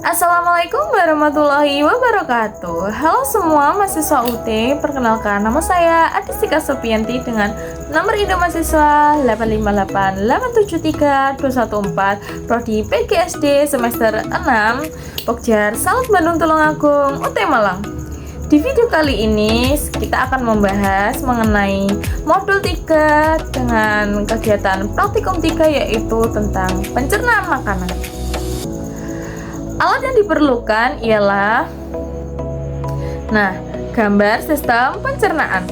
Assalamualaikum warahmatullahi wabarakatuh. Halo semua mahasiswa UT, perkenalkan nama saya Adistika Sopianti dengan nomor induk mahasiswa 858873214 Prodi PGSD semester 6 Pokjar Salut Bandung Tulungagung UT Malang. Di video kali ini kita akan membahas mengenai modul 3 dengan kegiatan praktikum 3 yaitu tentang pencernaan makanan. Alat yang diperlukan ialah gambar sistem pencernaan.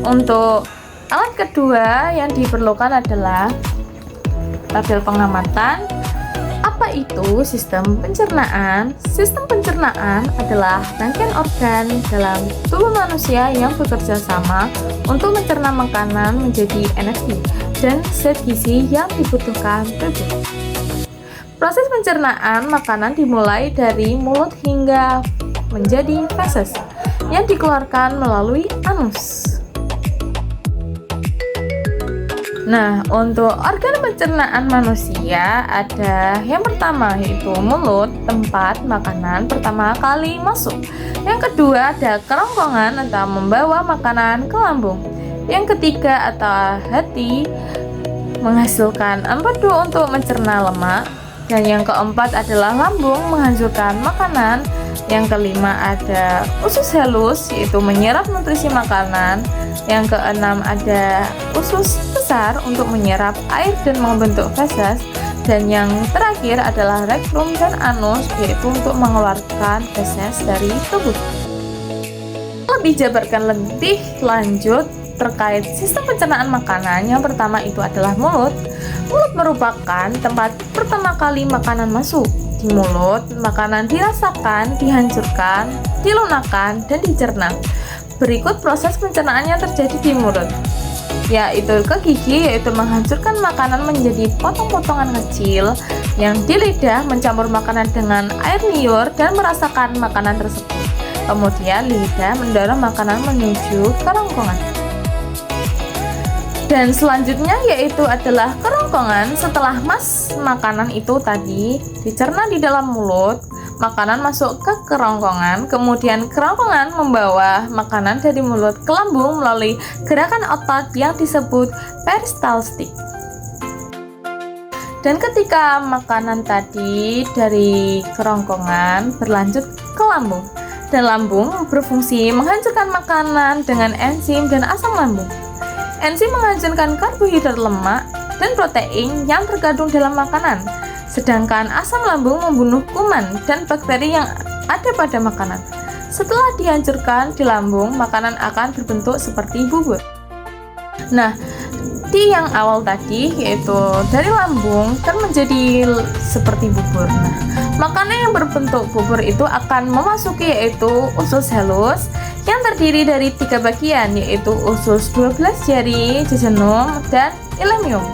Untuk alat kedua yang diperlukan adalah tabel pengamatan. Apa itu sistem pencernaan? Sistem pencernaan adalah rangkaian organ dalam tubuh manusia yang bekerja sama untuk mencerna makanan menjadi energi dan zat gizi yang dibutuhkan tubuh. Proses pencernaan makanan dimulai dari mulut hingga menjadi feses yang dikeluarkan melalui anus. Untuk organ pencernaan manusia ada yang pertama yaitu mulut, tempat makanan pertama kali masuk. Yang kedua ada kerongkongan atau membawa makanan ke lambung. Yang ketiga atau hati menghasilkan empedu untuk mencerna lemak. Dan yang keempat adalah lambung menghancurkan makanan. Yang kelima ada usus halus yaitu menyerap nutrisi makanan. Yang keenam ada usus besar untuk menyerap air dan membentuk feses. Dan yang terakhir adalah rektum dan anus yaitu untuk mengeluarkan feses dari tubuh. Jabarkan lebih lanjut terkait sistem pencernaan makanan. Yang pertama itu adalah mulut. Mulut merupakan tempat pertama kali makanan masuk. Di mulut, makanan dirasakan, dihancurkan, dilunakkan, dan dicerna. Berikut proses pencernaan yang terjadi di mulut, yaitu ke gigi, yaitu menghancurkan makanan menjadi potong-potongan kecil. Yang di lidah mencampur makanan dengan air liur dan merasakan makanan tersebut. Kemudian lidah mendorong makanan menuju kerongkongan. Dan selanjutnya yaitu adalah kerongkongan. Setelah makanan itu tadi dicerna di dalam mulut, makanan masuk ke kerongkongan. Kemudian kerongkongan membawa makanan dari mulut ke lambung melalui gerakan otot yang disebut peristaltik. Dan ketika makanan tadi dari kerongkongan berlanjut ke lambung, dan lambung berfungsi menghancurkan makanan dengan enzim dan asam lambung. Enzim menghancurkan karbohidrat, lemak, dan protein yang terkandung dalam makanan, sedangkan asam lambung membunuh kuman dan bakteri yang ada pada makanan. Setelah dihancurkan di lambung, makanan akan berbentuk seperti bubur. Di yang awal tadi yaitu dari lambung kan menjadi seperti bubur. Makanan yang berbentuk bubur itu akan memasuki yaitu usus halus yang terdiri dari 3 bagian yaitu usus 12 jari, jejunum, dan ileum.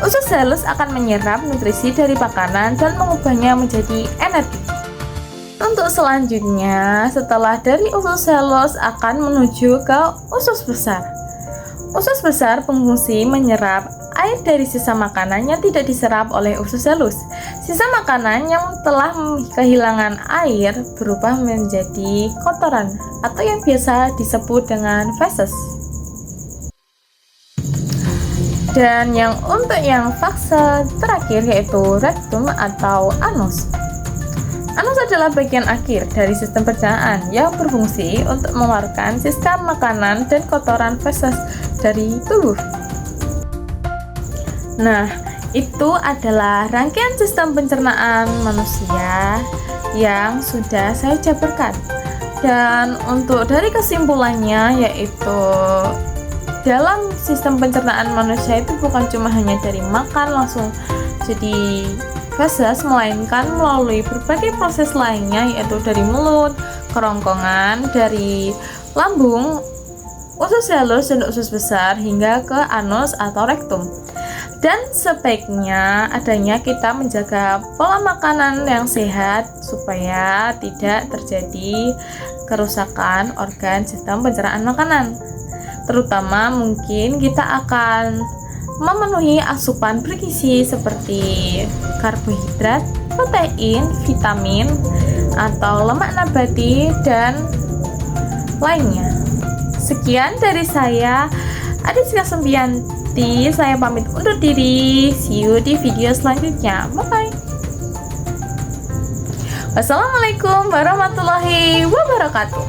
Usus halus akan menyerap nutrisi dari makanan dan mengubahnya menjadi energi. Untuk selanjutnya, setelah dari usus halus akan menuju ke usus besar. Usus besar berfungsi menyerap air dari sisa makanan yang tidak diserap oleh usus halus. Sisa makanan yang telah kehilangan air berubah menjadi kotoran atau yang biasa disebut dengan feses. Dan untuk yang fase terakhir yaitu rektum atau anus. Anus adalah bagian akhir dari sistem pencernaan yang berfungsi untuk mengeluarkan sisa makanan dan kotoran feses dari tubuh. Itu adalah rangkaian sistem pencernaan manusia yang sudah saya jabarkan. Dan untuk dari kesimpulannya yaitu dalam sistem pencernaan manusia itu bukan cuma hanya dari makan langsung jadi feses, melainkan melalui berbagai proses lainnya yaitu dari mulut, kerongkongan, dari lambung, usus halus dan usus besar hingga ke anus atau rektum. Dan sebaiknya adanya kita menjaga pola makanan yang sehat supaya tidak terjadi kerusakan organ sistem pencernaan makanan. Terutama mungkin kita akan memenuhi asupan bergizi seperti karbohidrat, protein, vitamin, atau lemak nabati, dan lainnya. Sekian dari saya, Adiska Sembianti. Saya pamit undur diri. See you di video selanjutnya. Bye-bye. Wassalamualaikum warahmatullahi wabarakatuh.